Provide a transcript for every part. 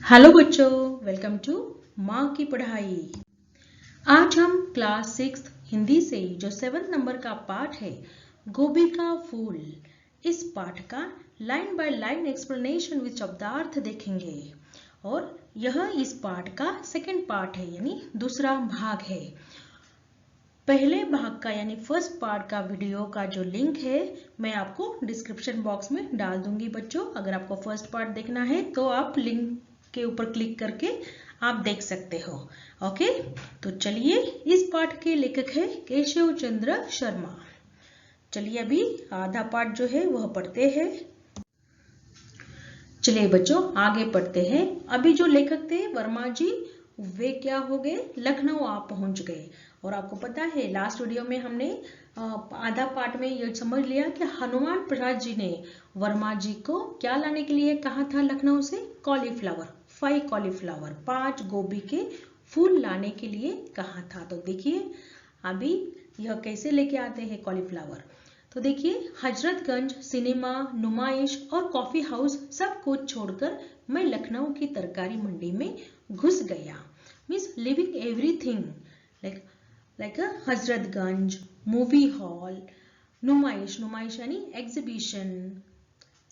Hello बच्चों, welcome to माँ की पढ़ाई। आज हम क्लास 6 हिंदी से जो 7 नंबर का पाठ है गोभी का फूल, इस पाठ का line by line explanation with शब्दार्थ देखेंगे। और यह इस पाठ का सेकंड पार्ट है, यानी दूसरा भाग है। पहले भाग का यानी फर्स्ट पार्ट का वीडियो का जो लिंक है मैं आपको डिस्क्रिप्शन बॉक्स में डाल दूंगी बच्चों। अगर आपको फर्स्ट पार्ट देखना है तो आप लिंक के ऊपर क्लिक करके आप देख सकते हो। ओके, तो चलिए, इस पाठ के लेखक है केशव चंद्र शर्मा। चलिए अभी आधा पार्ट जो है वह पढ़ते हैं। चलिए बच्चों आगे पढ़ते हैं। अभी जो लेखक थे वर्मा जी, वे क्या हो गए, लखनऊ आप पहुंच गए। और आपको पता है लास्ट वीडियो में हमने आधा पार्ट में ये समझ लिया कि हनुमान प्रसाद जी ने वर्मा जी को क्या लाने के लिए कहा था लखनऊ से, कॉलीफ्लावर, 5 कॉलीफ्लावर, 5 गोभी के फूल लाने के लिए कहा था। तो देखिए अभी यह कैसे लेके आते हैं कॉलीफ्लावर। तो देखिए, हजरतगंज, सिनेमा, नुमाइश और कॉफी हाउस सब कुछ छोड़कर मैं लखनऊ की तरकारी मंडी में घुस गया। मीन्स लिविंग एवरीथिंग लाइक अ हजरतगंज, मूवी हॉल, नुमाइश, नुमाइश यानी exhibition,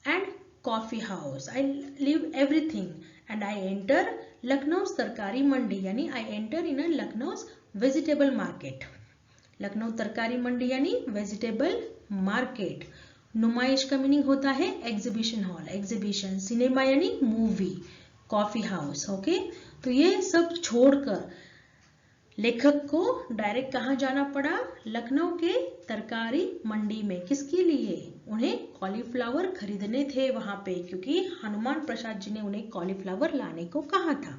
and coffee house. I live everything and I enter Lucknow तरकारी मंडी, यानी I enter in a Lucknow vegetable market. Lucknow तरकारी मंडी यानी वेजिटेबल मार्केट। नुमाइश का मीनिंग होता है एग्जीबिशन हॉल, एग्जीबिशन। सिनेमा यानी मूवी, कॉफी हाउस। ओके, तो ये सब छोड़कर लेखक को डायरेक्ट कहाँ जाना पड़ा, लखनऊ के तरकारी मंडी में। किसके लिए, उन्हें कॉलीफ्लावर खरीदने थे वहां पे, क्योंकि हनुमान प्रसाद जी ने उन्हें कॉलीफ्लावर लाने को कहा था।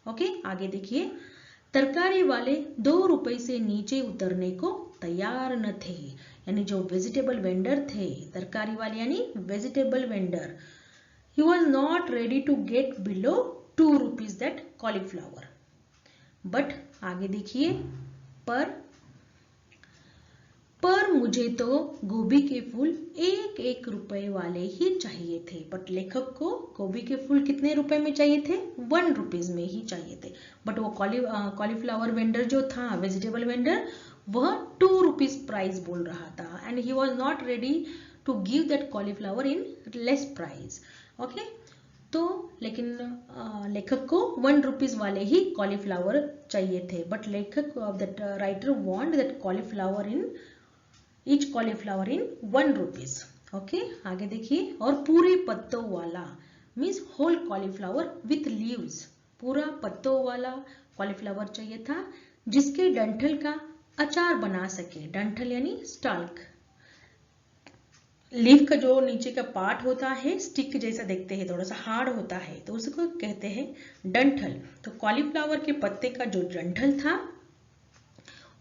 ओके, आगे देखिए। तरकारी वाले 2 रुपए से नीचे उतरने को तैयार न थे, यानी जो वेजिटेबल वेंडर थे, तरकारी वाले यानी vegetable vendor, he was not ready to get below 2 rupees that cauliflower. But आगे देखिए, पर मुझे तो गोभी के फूल 1-1 रुपए वाले ही चाहिए थे। बट लेखक को गोभी के फूल कितने रुपए में चाहिए थे, 1 रुपीज में ही चाहिए थे। बट वो कॉलीफ्लावर वेंडर जो था, वेजिटेबल वेंडर, वह 2 रुपीज प्राइस बोल रहा था, and he was not ready to give that cauliflower in less price. Okay, तो लेकिन लेखक को 1 रुपीज वाले ही कॉलीफ्लावर चाहिए थे। बट लेखक that writer want that cauliflower in each cauliflower in 1 rupees. Okay, आगे देखिए। और पूरे पत्तों वाला means whole cauliflower with leaves, पूरा पत्तों वाला कॉलीफ्लावर चाहिए था, जिसके डंठल का अचार बना सके। डंठल यानी स्टाल्क, लीफ का जो नीचे का पार्ट होता है स्टिक जैसा देखते हैं, थोड़ा सा हार्ड होता है, तो उसको कहते हैं डंठल। तो कॉलीफ्लावर के पत्ते का जो डंठल था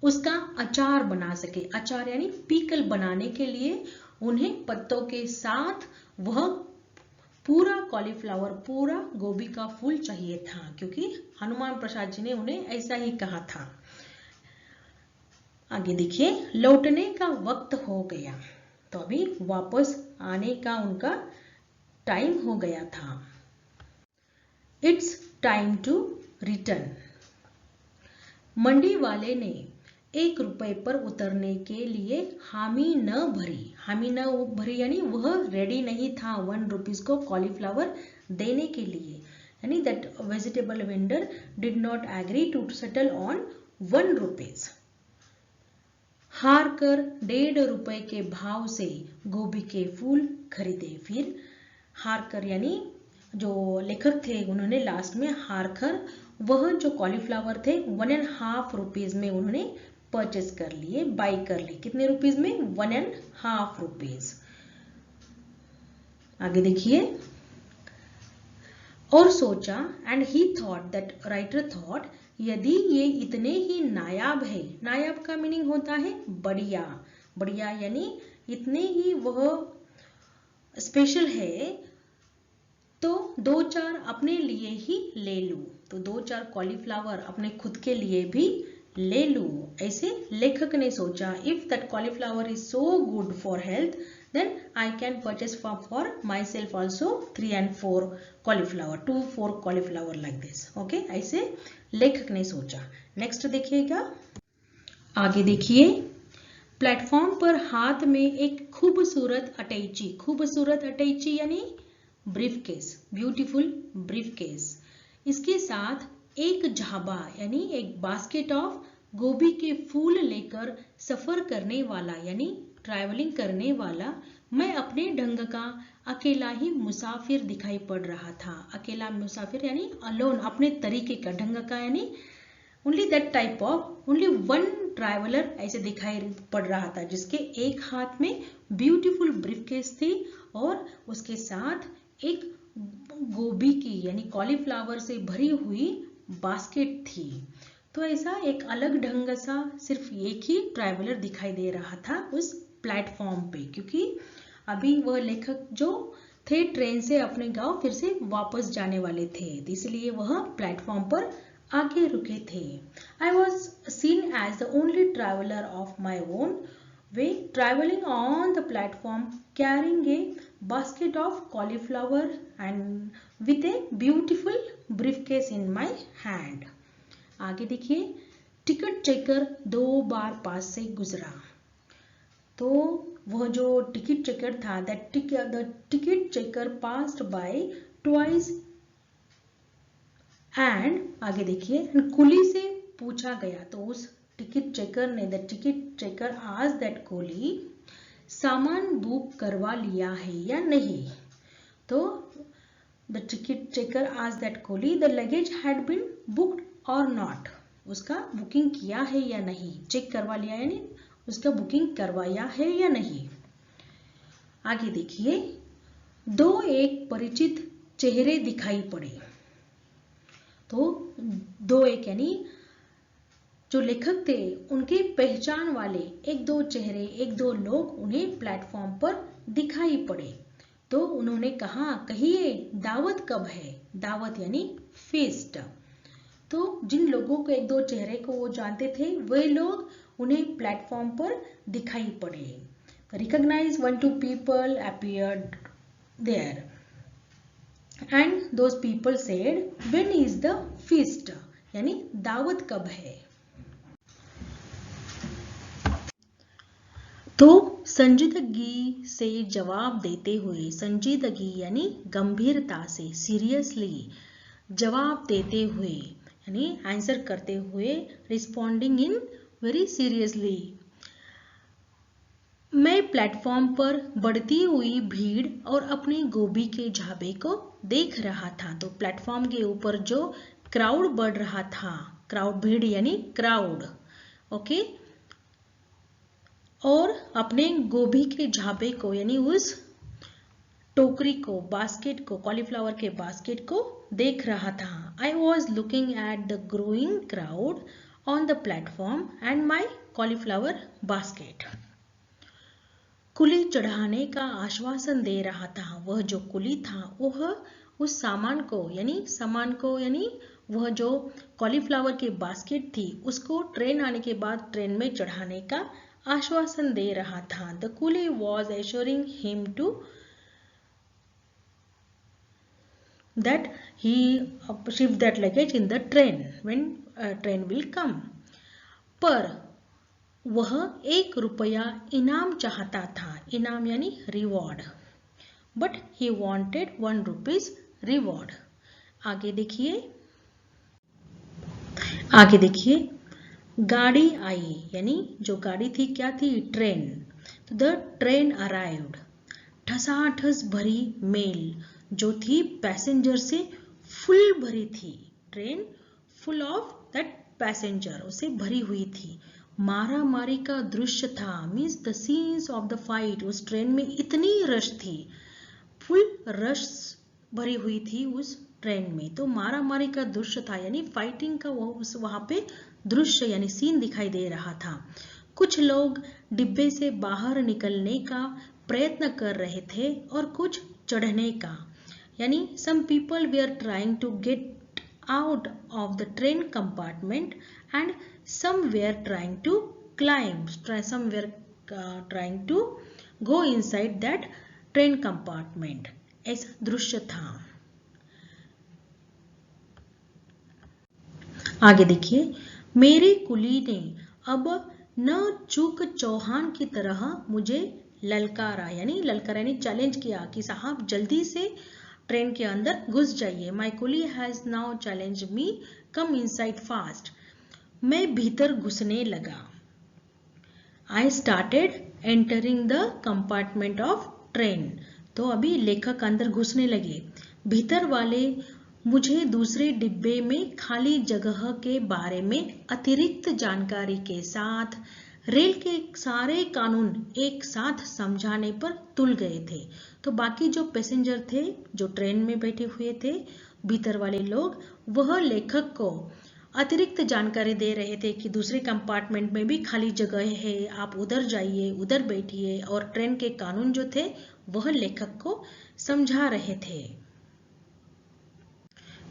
उसका अचार बना सके। अचार यानी पीकल बनाने के लिए उन्हें पत्तों के साथ वह पूरा कॉलीफ्लावर, पूरा गोभी का फूल चाहिए था, क्योंकि हनुमान प्रसाद जी ने उन्हें ऐसा ही कहा था। आगे देखिए, लौटने का वक्त हो गया, तो अभी वापस आने का उनका टाइम हो गया था। It's time to return. मंडी वाले ने 1 रुपए पर उतरने के लिए हामी न भरी। हामी न भरी यानी वह रेडी नहीं था 1 रुपीज को कॉलीफ्लावर देने के लिए, यानी that vegetable vendor did not agree to settle on 1 rupees. हार कर 1.5 रुपए के भाव से गोभी के फूल खरीदे। फिर हार कर यानी जो लेखक थे उन्होंने लास्ट में हार कर वह जो कॉलीफ्लावर थे 1.5 रुपीज में उन्होंने परचेज कर लिए, बाई कर ली। कितने रुपीज में, 1.5 रुपीज। आगे देखिए। और सोचा, and he thought that writer thought, यदि ये इतने ही नायाब है, नायाब का मीनिंग होता है बढ़िया, बढ़िया यानी इतने ही वह स्पेशल है, तो 2-4 अपने लिए ही ले लूं। तो 2-4 कॉलीफ्लावर अपने खुद के लिए भी ले लूं, ऐसे लेखक ने सोचा। If that cauliflower is so good for health then I can purchase for myself also 3 and 4 cauliflower, 2-4 cauliflower like this. Okay, ऐसे लेखक ने सोचा. नेक्स्ट देखिएगा, आगे देखिए. प्लेटफॉर्म पर हाथ में एक खूबसूरत अटैची यानी ब्रीफकेस, ब्यूटीफुल ब्रीफकेस. इसके साथ एक झाबा यानी एक बास्केट ऑफ गोभी के फूल लेकर सफर करने वाला यानी ट्रैवलिंग करने वाला मैं अपने ढंग का अकेला ही मुसाफिर दिखाई पड़ रहा था. अकेला मुसाफिर यानी अलोन, अपने तरीके का, ढंग का यानी only that type of, only one traveller ऐसे दिखाई पड़ रहा था, जिसके एक हाथ में ब्यूटीफुल ब्रीफकेस थी और उसके साथ एक गोभी की यानी कॉलीफ्लावर से भरी हुई बास्केट थी. तो ऐसा एक अलग ढंग सा सिर्फ एक ही ट्रैवलर दिखाई दे रहा था उस प्लेटफॉर्म पे, क्योंकि अभी वह लेखक जो थे ट्रेन से अपने गांव फिर से वापस जाने वाले थे, इसलिए वह प्लेटफॉर्म पर आगे रुके थे. I was seen as the only traveler of my own way traveling on the platform carrying a basket of cauliflower and with a beautiful briefcase in my hand. आगे देखिए, टिकट चेकर 2 बार पास से गुजरा. तो वह जो टिकट चेकर था, the ticket checker passed by twice and आगे देखिए, कुली से पूछा गया. तो उस टिकट चेकर ने, the ticket checker asked that coolie, सामान बुक करवा लिया है या नहीं. तो the ticket checker asked that coolie the luggage had been booked और नॉट. उसका बुकिंग किया है या नहीं, चेक करवा लिया यानी उसका बुकिंग करवाया है या नहीं. आगे देखिए, 2 एक परिचित चेहरे दिखाई पड़े. तो 2 एक यानी जो लेखक थे उनके पहचान वाले 1-2 चेहरे, 1-2 लोग उन्हें प्लेटफॉर्म पर दिखाई पड़े. तो उन्होंने कहा, कहिए दावत कब है. दावत यानी फेस्ट. तो जिन लोगों को 1-2 चेहरे को वो जानते थे, वे लोग उन्हें प्लेटफॉर्म पर दिखाई पड़े. Recognize 1-2 people appeared there and those people said, when is the feast यानी दावत कब है. तो संजीदगी से जवाब देते हुए, संजीदगी यानी गंभीरता से, सीरियसली जवाब देते हुए यानी आंसर करते हुए, रिस्पॉन्डिंग इन वेरी सीरियसली, मैं प्लेटफॉर्म पर बढ़ती हुई भीड़ और अपनी गोभी के झाबे को देख रहा था. तो प्लेटफॉर्म के ऊपर जो क्राउड बढ़ रहा था, क्राउड, भीड़ यानी क्राउड, ओके, और अपने गोभी के झाबे को यानी उस टोकरी को, बास्केट को, कॉलीफ्लावर के बास्केट को देख रहा था. I was looking at the growing crowd on the platform and my cauliflower basket. कुली चढ़ाने का आश्वासन दे रहा था. वह जो कुली था वह उस सामान को यानी वह जो कॉलीफ्लावर की बास्केट थी उसको ट्रेन आने के बाद ट्रेन में चढ़ाने का आश्वासन दे रहा था. The Quli was assuring him to that he shift that luggage in the train when train will come. पर वह 1 रुपया इनाम चाहता था. इनाम यानी reward. But he wanted 1 rupees reward. आगे देखिए, गाड़ी आई यानी जो गाड़ी थी क्या थी, ट्रेन. तो द ट्रेन अराइव्ड. ठसाठस भरी मेल जो थी पैसेंजर से फुल भरी थी. Train full of that passenger, उसे भरी हुई थी. मारा मारी का दृश्य था, means the scenes of the fight. उस ट्रेन में इतनी रश थी, फुल रश भरी हुई थी उस ट्रेन में. तो मारा मारी का दृश्य था यानी फाइटिंग का वहां पे दृश्य यानी सीन दिखाई दे रहा था. कुछ लोग डिब्बे से बाहर निकलने का प्रयत्न कर रहे थे और कुछ चढ़ने का, यानी some people were trying to get out of the train compartment and some were trying to climb, some were trying to go inside that train compartment. ऐसा दृश्य था। आगे देखिए, मेरे कुली ने अब न चूक चौहान की तरह मुझे ललकारा, यानी चैलेंज किया कि साहब जल्दी से ट्रेन के अंदर घुस जाइए। My coolie has now challenge me, come inside fast. मैं भीतर घुसने लगा। I started entering the compartment of train. तो अभी लेखक अंदर घुसने लगे। भीतर वाले मुझे दूसरे डिब्बे में खाली जगह के बारे में अतिरिक्त जानकारी के साथ रेल के सारे कानून एक साथ समझाने पर तुल गए थे। तो बाकी जो पैसेंजर थे, जो ट्रेन में बैठे हुए थे, भीतर वाले लोग, वह लेखक को अतिरिक्त जानकारी दे रहे थे कि दूसरे कंपार्टमेंट में भी खाली जगह है, आप उधर जाइए, उधर बैठिए, और ट्रेन के कानून जो थे वह लेखक को समझा रहे थे।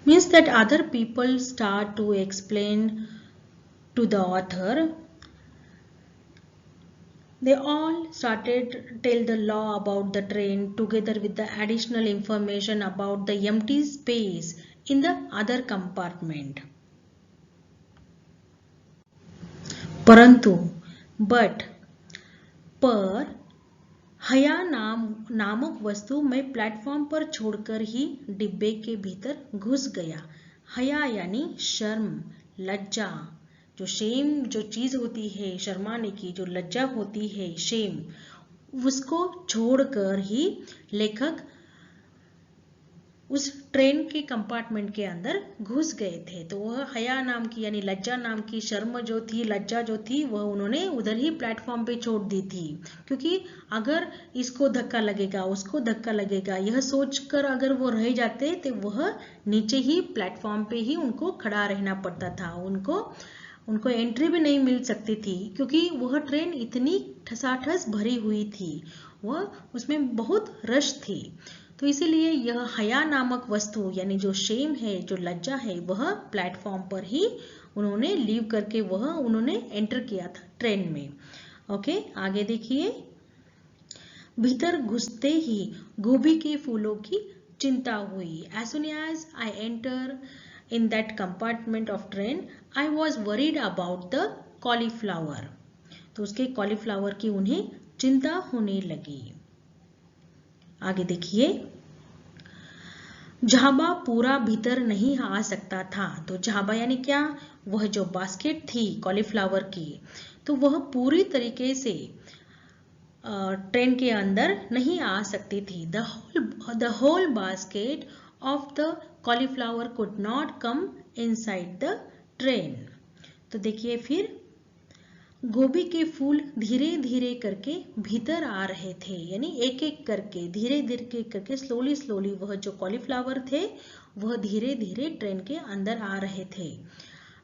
Means that other people start to explain to the author. They all started tell the law about the train together with the additional information about the empty space in the other compartment. परंतु पर हया नामक वस्तु मैं platform पर छोड़कर ही डिब्बे के भीतर घुस गया। हया यानी शर्म, लज्जा, जो शेम जो चीज होती है, शर्माने की जो लज्जा होती है, शेम, उसको छोड़कर ही लेखक उस ट्रेन के कंपार्टमेंट के अंदर घुस गए थे। तो वह हया नाम की, यानी लज्जा नाम की शर्म जो थी, लज्जा जो थी, वह उन्होंने उधर ही प्लेटफॉर्म पे छोड़ दी थी। क्योंकि अगर इसको धक्का लगेगा, उसको धक्का लगेगा, यह सोचकर अगर वो रह जाते तो वह नीचे ही प्लेटफॉर्म पे ही उनको खड़ा रहना पड़ता था। उनको एंट्री भी नहीं मिल सकती थी, क्योंकि वह ट्रेन इतनी ठसाठस भरी हुई थी, वह उसमें बहुत रश थी। तो इसीलिए यह हया नामक वस्तु, यानी जो शेम है, जो लज्जा है, वह प्लेटफॉर्म पर ही उन्होंने लीव करके वह उन्होंने एंटर किया था ट्रेन में। ओके, आगे देखिए। भीतर घुसते ही गोभी के फूलों की चिंता हुई। As soon as I enter in that compartment of train, I was worried about the cauliflower. तो उसके कॉलीफ्लावर की उन्हें चिंता होने लगी। आगे देखिए। झाबा पूरा भीतर नहीं आ सकता था। तो झाबा यानी क्या? वह जो बास्केट थी कॉलीफ्लावर की, तो वह पूरी तरीके से ट्रेन के अंदर नहीं आ सकती थी। The whole basket of the cauliflower could not come inside the train. तो देखिए फिर गोभी के फूल धीरे धीरे करके भीतर आ रहे थे, यानी एक एक करके, धीरे धीरे करके, स्लोली वह जो कॉलीफ्लावर थे वह धीरे धीरे ट्रेन के अंदर आ रहे थे।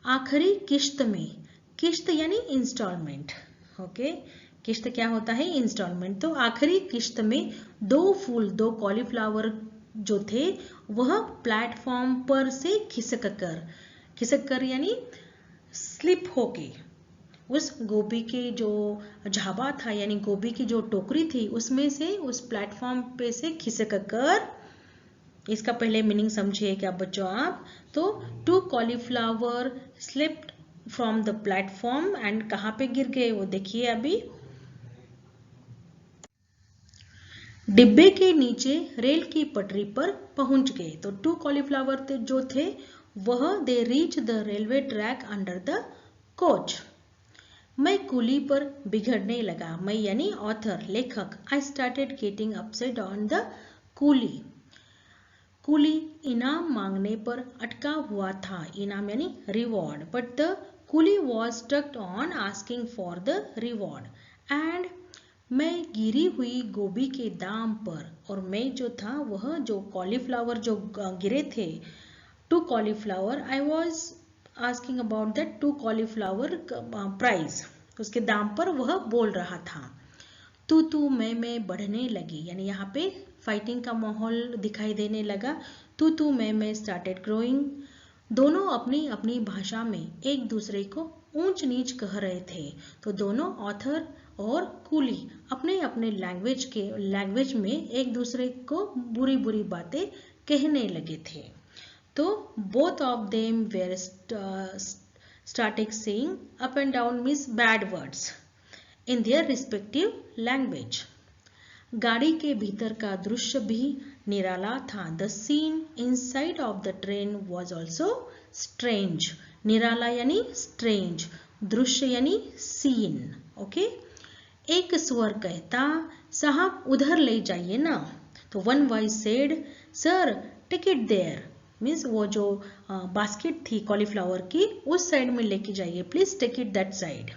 आखिरी किश्त में, किश्त यानी इंस्टॉलमेंट, ओके, किश्त क्या होता है? इंस्टॉलमेंट। तो आखिरी किश्त में दो कॉलीफ्लावर जो थे वह प्लेटफॉर्म पर से खिसक कर यानी स्लिप होके उस गोभी के जो झाबा था, यानी गोभी की जो टोकरी थी, उसमें से, उस प्लेटफॉर्म पे से खिसक कर, इसका पहले मीनिंग समझिए क्या बच्चों आप? तो two cauliflower slipped from the platform and कहाँ पे गिर गए वो देखिए अभी, डिब्बे के नीचे रेल की पटरी पर पहुंच गए। तो टू कॉलीफ्लावर जो थे वह they reach the railway track under the coach. मैं कुली पर बिगड़ने लगा। मैं यानी ऑथर, लेखक। I started getting upset on the coolie. कुली इनाम मांगने पर अटका हुआ था। इनाम यानी reward. But the Quli was stucked on asking for the reward. And मैं गिरी हुई गोभी के दाम पर, और मैं जो था वह जो कॉलीफ्लावर जो गिरे थे, two cauliflower, I was asking about that two cauliflower price, उसके दाम पर वह बोल रहा था। तू मैं बढ़ने लगी, यानी यहाँ पे फाइटिंग का माहौल दिखाई देने लगा। तू मैं स्टार्टेड ग्रोइंग। दोनों अपनी अपनी भाषा में एक दूसरे को ऊंच नीच कह रहे थे। तो दोनों ऑथर और कूली अपने अपने लैंग्वेज में एक दूसरे को बुरी बुरी बातें कहने लगे थे। तो both of them were started saying up and down means bad words in their respective language. गाड़ी के भीतर का दृश्य भी निराला था। The scene inside of the train was also strange. निराला यानी strange, दृश्य यानी scene. ओके, एक स्वर कहता, साहब उधर ले जाइए ना। तो one voice said, sir take it there. Means वो जो बास्केट थी कॉलीफ्लावर की उस साइड में लेके जाइए, please take it that side.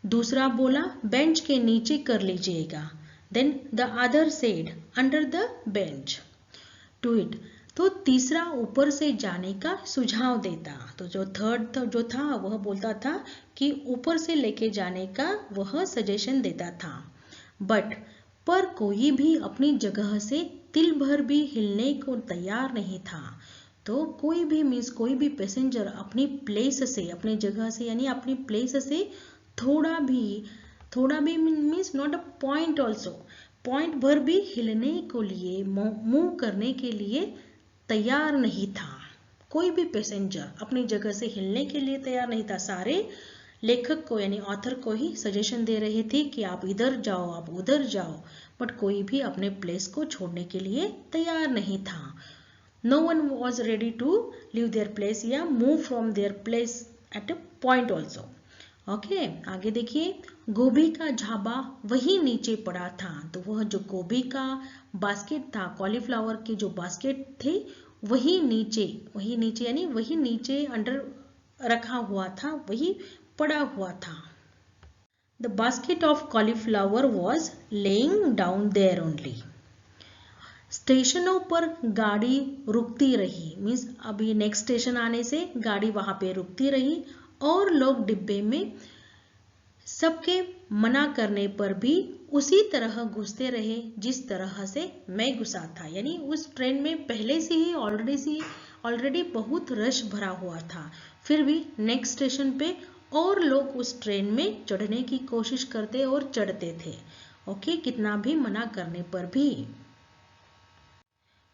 दूसरा बोला बेंच के नीचे कर लीजिएगा। Then the other said under the bench to it. तो तीसरा ऊपर से जाने का सुझाव देता। तो जो थर्ड जो था वह बोलता था कि ऊपर से लेके जाने का वह सजेशन देता था। पर कोई भी अपनी जगह से तिल भर भी हिलने को तैयार नहीं था। तो कोई भी मीन्स कोई भी पैसेंजर अपनी प्लेस से, अपनी जगह से यानी अपनी प्लेस से थोड़ा भी means not a point also, point भर भी हिलने को लिए मूव करने के लिए तैयार नहीं था। कोई भी पैसेंजर अपनी जगह से हिलने के लिए तैयार नहीं था। सारे लेखक को यानी ऑथर को ही सजेशन दे रहे थे कि आप इधर जाओ, आप उधर जाओ, बट कोई भी अपने प्लेस को छोड़ने के लिए तैयार नहीं था। No one was ready to leave their place या move from their place at a point also. Okay, आगे देखिए, गोभी का झाबा वही नीचे पड़ा था। तो वह जो गोभी का बास्केट था, कॉलीफ्लावर के जो बास्केट थे, वही नीचे यानी वही नीचे अंडर रखा हुआ था, वही पड़ा हुआ था। The basket of cauliflower was laying down there only. स्टेशनों पर गाड़ी रुकती रही, मीन्स अभी नेक्स्ट स्टेशन आने से गाड़ी वहां पे रुकती रही और लोग डिब्बे में सबके मना करने पर भी उसी तरह घुसते रहे जिस तरह से मैं घुसा था। यानी उस ट्रेन में पहले से ही ऑलरेडी बहुत रश भरा हुआ था, फिर भी नेक्स्ट स्टेशन पे और लोग उस ट्रेन में चढ़ने की कोशिश करते और चढ़ते थे। ओके, कितना भी मना करने पर भी।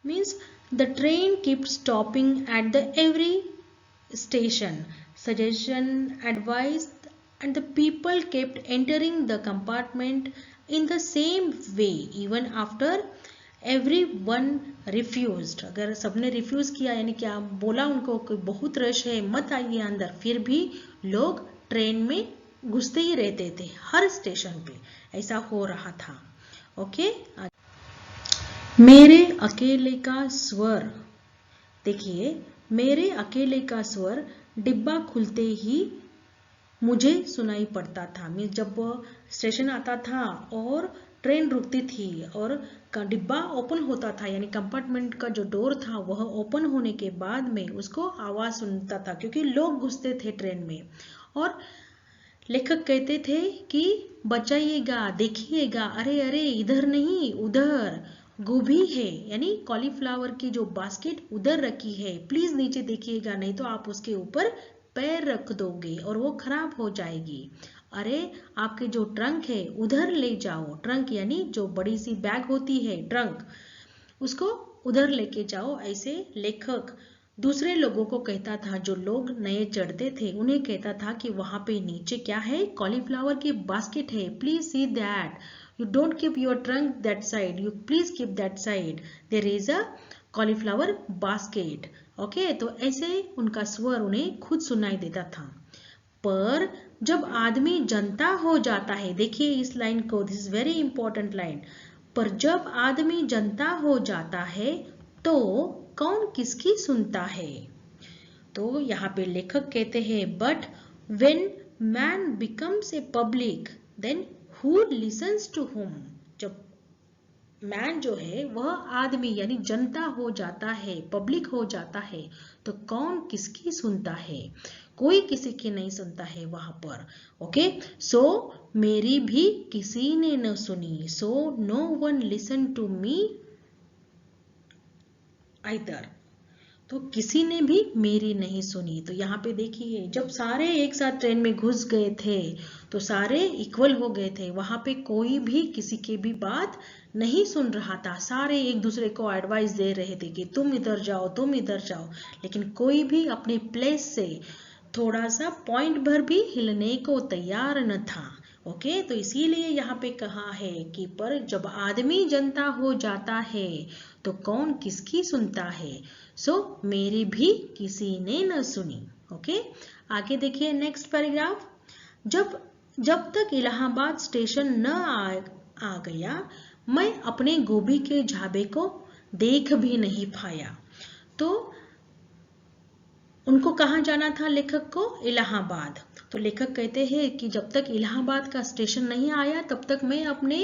Means the train keep stopping at the every station, suggestion, advice and the people kept entering the compartment in the same way even after everyone refused. अगर सबने रिफ्यूज किया यानी क्या बोला उनको कि बहुत रश है मत आइए अंदर, फिर भी लोग ट्रेन में घुसते ही रहते थे। हर स्टेशन पे ऐसा हो रहा था। ओके, मेरे अकेले का स्वर, देखिए मेरे अकेले का स्वर डिब्बा खुलते ही मुझे सुनाई पड़ता था। मीन्स जब स्टेशन आता था और ट्रेन रुकती थी और डिब्बा ओपन होता था यानी कंपार्टमेंट का जो डोर था वह ओपन होने के बाद में उसको आवाज सुनता था, क्योंकि लोग घुसते थे ट्रेन में। और लेखक कहते थे कि बचाइएगा, देखिएगा, अरे अरे इधर नहीं उधर गोभी है, यानी कॉलीफ्लावर की जो बास्केट उधर रखी है, प्लीज नीचे देखिएगा, नहीं तो आप उसके ऊपर पैर रख दोगे और वो खराब हो जाएगी। अरे आपके जो ट्रंक है उधर ले जाओ, ट्रंक यानी जो बड़ी सी बैग होती है ट्रंक, उसको उधर लेके जाओ। ऐसे लेखक दूसरे लोगों को कहता था, जो लोग नए चढ़ते थे उन्हें कहता था कि वहां पे नीचे क्या है, कॉलीफ्लावर की बास्केट है, please see that, you don't keep your trunk that side, you please keep that side, there is a cauliflower basket. Okay, तो ऐसे उनका स्वर उन्हें खुद सुनाई देता था। पर जब आदमी जनता हो जाता है, देखिए इस लाइन को, this is very important line, पर जब आदमी जनता हो जाता है तो कौन किसकी सुनता है। तो यहाँ पे लेखक कहते हैं, but when man becomes a public then who listens to whom. जब मैन जो है वह आदमी यानी जनता हो जाता है, पब्लिक हो जाता है, तो कौन किसकी सुनता है, कोई किसी की नहीं सुनता है वहां पर। ओके, सो मेरी भी किसी ने न सुनी, so no one listen to me either. तो किसी ने भी मेरी नहीं सुनी। तो यहाँ पे देखिए जब सारे एक साथ ट्रेन में घुस गए थे तो सारे इक्वल हो गए थे, वहां पे कोई भी किसी की भी बात नहीं सुन रहा था। सारे एक दूसरे को एडवाइस दे रहे थे कि तुम इधर जाओ तुम इधर जाओ, लेकिन कोई भी अपने प्लेस से थोड़ा सा पॉइंट भर भी हिलने को तैयार न था। ओके, तो इसीलिए यहाँ पे कहा है कि पर जब आदमी जनता हो जाता है तो कौन किसकी सुनता है, सो मेरी भी किसी ने न सुनी। ओके, आगे देखिए नेक्स्ट पैराग्राफ। जब तक इलाहाबाद स्टेशन न आ गया मैं अपने गोभी के झाबे को देख भी नहीं पाया। तो उनको कहाँ जाना था लेखक को? इलाहाबाद। तो लेखक कहते हैं कि जब तक इलाहाबाद का स्टेशन नहीं आया तब तक मैं अपने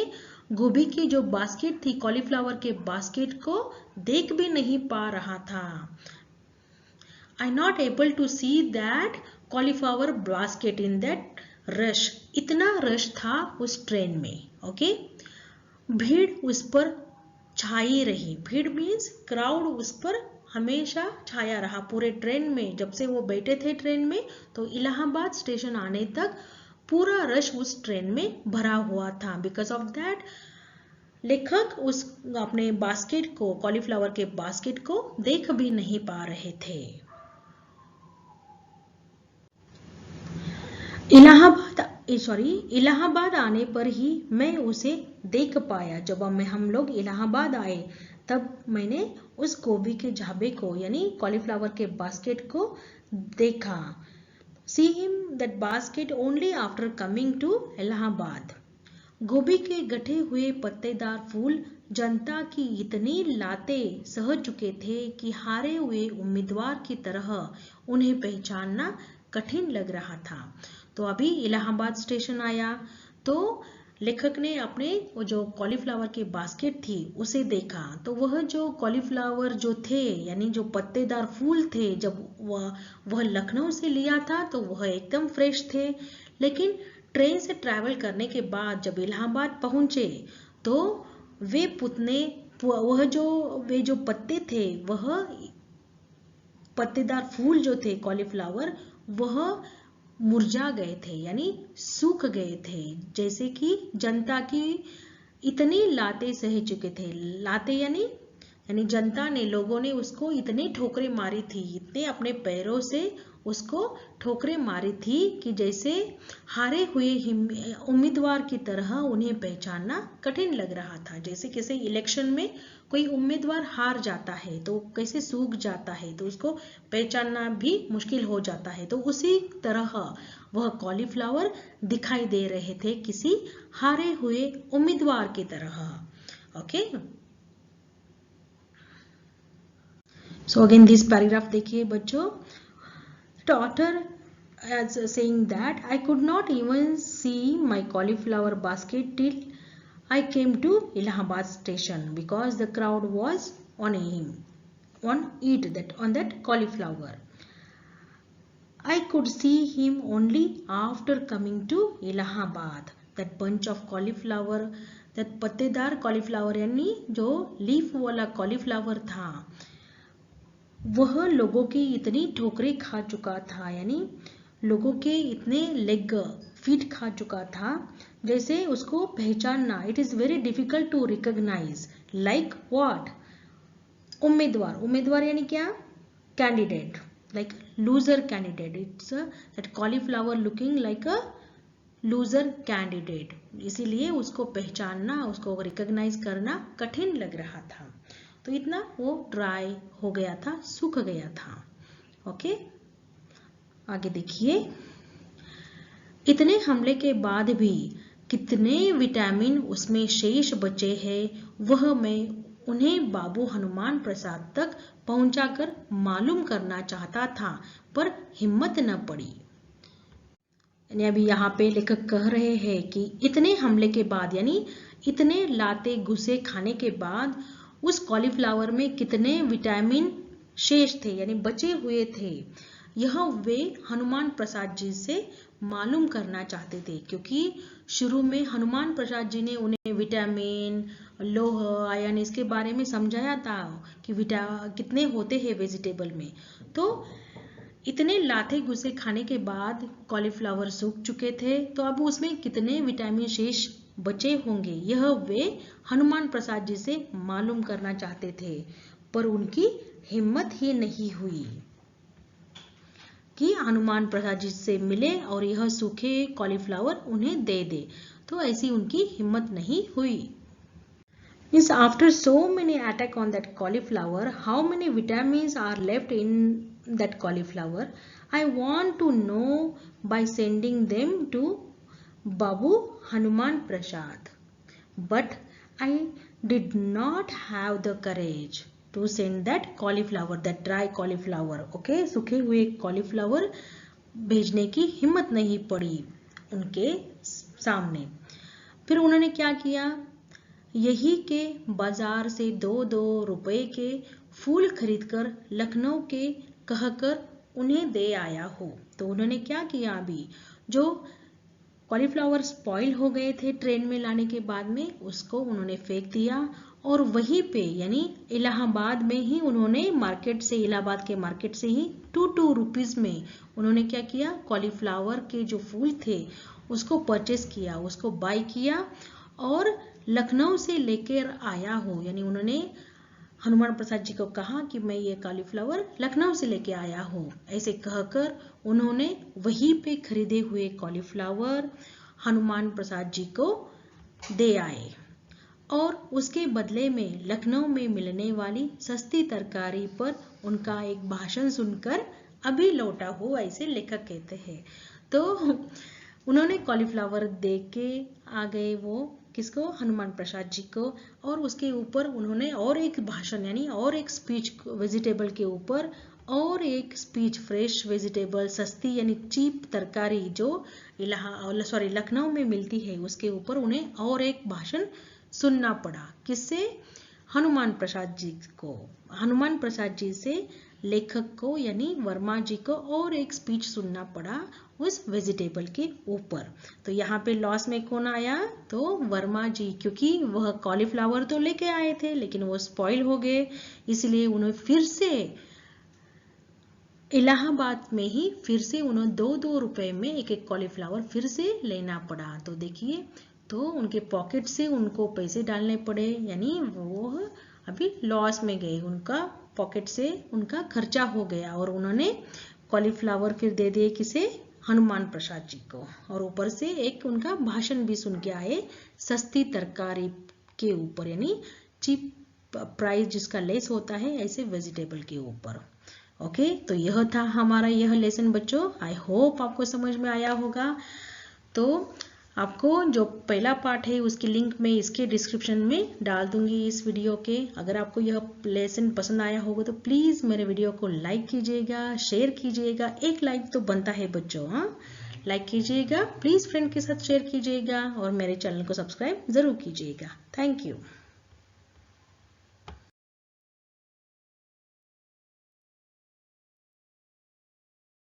गोभी की जो बास्केट थी, कॉलीफ्लावर के बास्केट को देख भी नहीं पा रहा था। I not able to see that cauliflower basket in that rush. इतना रश था उस ट्रेन में। ओके, भीड़ उस पर छाई रही। भीड़ मीन्स क्राउड उस पर हमेशा छाया रहा पूरे ट्रेन में। जब से वो बैठे थे ट्रेन में तो इलाहाबाद स्टेशन आने तक पूरा रश उस ट्रेन में भरा हुआ था। बिकॉज ऑफ दैट लेखक उस अपने बास्केट को, कॉलीफ्लावर के बास्केट को देख भी नहीं पा रहे थे। इलाहाबाद आने पर ही मैं उसे देख पाया। जब हम लोग इलाहाबाद आए तब मैंने उस गोभी के झाबे को यानी कॉलीफ्लावर के बास्केट को देखा। See him that basket only after coming to Allahabad. गोभी के गठे हुए पत्तेदार फूल जनता की इतनी लातें सह चुके थे कि हारे हुए उम्मीदवार की तरह उन्हें पहचानना कठिन लग रहा था। तो अभी इलाहाबाद स्टेशन आया तो लेखक ने अपने वो जो कॉलीफ्लावर की बास्केट थी उसे देखा। तो वह जो कॉलीफ्लावर जो थे यानी जो पत्तेदार फूल थे, जब वह लखनऊ से लिया था तो वह एकदम फ्रेश थे। लेकिन ट्रेन से ट्रैवल करने के बाद जब इलाहाबाद पहुंचे तो वे जो पत्ते थे, वह पत्तेदार फूल जो थे कॉलीफ्लावर, वह मुरझा गए थे यानी सूख गए थे। जैसे कि जनता की इतनी लातें सह चुके थे। लातें यानी जनता ने, लोगों ने उसको इतनी ठोकरें मारी थी, इतने अपने पैरों से उसको ठोकरें मारी थी कि जैसे हारे हुए उम्मीदवार की तरह उन्हें पहचानना कठिन लग रहा था। जैसे कैसे इलेक्शन में कोई उम्मीदवार हार जाता है तो कैसे सूख जाता है तो उसको पहचानना भी मुश्किल हो जाता है। तो उसी तरह वह कॉलीफ्लावर दिखाई दे रहे थे किसी हारे हुए उम्मीदवार की तरह। Okay, so again this paragraph देखिए बच्चों। The author is saying that I could not even see my cauliflower basket till I came to Allahabad station because the crowd was on that cauliflower. I could see him only after coming to Allahabad. That bunch of cauliflower, that पत्तेदार cauliflower यानी जो leaf वाला cauliflower था, वह लोगों की इतनी ठोकरें खा चुका था यानी लोगों के इतने लेग फीट खा चुका था जैसे उसको पहचानना, it is very difficult to recognize. Like what? उम्मीदवार यानी क्या? Candidate, like loser candidate. It's that cauliflower looking like a loser candidate, इसीलिए उसको पहचानना, उसको रिकॉग्नाइज करना कठिन लग रहा था। तो इतना वो ड्राई हो गया था, सूख गया था। ओके, आगे देखिए। इतने हमले के बाद भी कितने विटामिन उसमें शेष बचे हैं वह मैं उन्हें बाबू हनुमान प्रसाद तक पहुंचाकर मालूम करना चाहता था, पर हिम्मत न पड़ी। यानी अभी यहाँ पे लेखक कह रहे हैं कि इतने हमले के बाद यानी इतने लाते घुसे खाने के बाद उस कॉलीफ्लावर में कितने विटामिन शेष थे यानी बचे हुए थे, यह वे हनुमान प्रसाद जी से मालूम करना चाहते थे, क्योंकि शुरू में हनुमान प्रसाद जी ने उन्हें विटामिन, लोह, आयरन इसके बारे में समझाया था कि कितने होते हैं वेजिटेबल में। तो इतने लाथे गुस्से खाने के बाद कॉलीफ्लावर सूख चुके थे, तो अब उसमें कितने विटामिन शेष बचे होंगे, यह वे हनुमान प्रसाद जी से मालूम करना चाहते थे। पर उनकी हिम्मत ही नहीं हुई कि हनुमान प्रसाद जी से मिले और यह सूखे कॉलीफ्लावर उन्हें दे दे। तो ऐसी उनकी हिम्मत नहीं हुई। Means after so many attack on that cauliflower, how many vitamins are left in that cauliflower? I want to know by sending them to Babu Hanuman Prasad. But I did not have the courage to send that cauliflower, that dry cauliflower. Okay, सूखे हुए cauliflower भेजने की हिम्मत नहीं पड़ी उनके सामने। फिर उन्होंने क्या किया, यही के बाजार से 2-2 रुपए के फूल खरीदकर लखनऊ के कहकर उन्हें दे आया हो। तो उन्होंने क्या किया, अभी जो कॉलीफ्लावर स्पॉइल हो गए थे ट्रेन में लाने के बाद में, उसको उन्होंने फेंक दिया और वहीं पे यानी इलाहाबाद में ही उन्होंने मार्केट से, इलाहाबाद के मार्केट से ही 2-2 रुपीज में उन्होंने क्या किया, कॉलीफ्लावर के जो फूल थे उसको परचेस किया, उसको बाय किया और लखनऊ से लेकर आया हो। यानी उन्होंने हनुमान प्रसाद जी को कहा कि मैं ये कॉलीफ्लावर लखनऊ से लेके आया हूँ। ऐसे कहकर उन्होंने वहीं पे खरीदे हुए कॉलीफ्लावर हनुमान प्रसाद जी को दे आए और उसके बदले में लखनऊ में मिलने वाली सस्ती तरकारी पर उनका एक भाषण सुनकर अभी लौटा हो, ऐसे लेखक कहते हैं। तो उन्होंने कॉलीफ्लावर दे के आ गए, वो किसको, हनुमान प्रसाद जी को, और उसके ऊपर उन्होंने और एक भाषण यानी और एक स्पीच वेजिटेबल के ऊपर और एक स्पीच, फ्रेश वेजिटेबल, सस्ती यानी चीप तरकारी जो लखनऊ में मिलती है उसके ऊपर उन्हें और एक भाषण सुनना पड़ा। किससे, हनुमान प्रसाद जी को। हनुमान प्रसाद जी से लेखक को यानी वर्मा जी को और एक स्पीच सुनना पड़ा उस वेजिटेबल के ऊपर। तो यहाँ पे लॉस में कौन आया, तो वर्मा जी, क्योंकि वह कॉलीफ्लावर तो लेके आए थे लेकिन वो स्पॉइल हो गए, इसलिए उन्हें फिर से इलाहाबाद में ही फिर से उन्हें 2-2 रुपए में एक एक कॉलीफ्लावर फिर से लेना पड़ा। तो देखिए, तो उनके पॉकेट से उनको पैसे डालने पड़े, यानी वो अभी लॉस में गए, उनका पॉकेट से उनका खर्चा हो गया और उन्होंने कॉलीफ्लावर फिर दे दिए किसे, हनुमान प्रसाद जी को, और ऊपर से एक उनका भाषण भी सुन के आए सस्ती तरकारी के ऊपर, यानी चीप प्राइस जिसका लेस होता है ऐसे वेजिटेबल के ऊपर। ओके, तो यह था हमारा यह लेसन बच्चों। आई होप आपको समझ में आया होगा। तो आपको जो पहला पार्ट है उसकी लिंक मैं इसके डिस्क्रिप्शन में डाल दूंगी इस वीडियो के। अगर आपको यह लेसन पसंद आया होगा तो प्लीज़ मेरे वीडियो को लाइक कीजिएगा, शेयर कीजिएगा। एक लाइक तो बनता है बच्चों, हाँ, लाइक कीजिएगा, प्लीज़ फ्रेंड के साथ शेयर कीजिएगा और मेरे चैनल को सब्सक्राइब ज़रूर कीजिएगा। Thank you.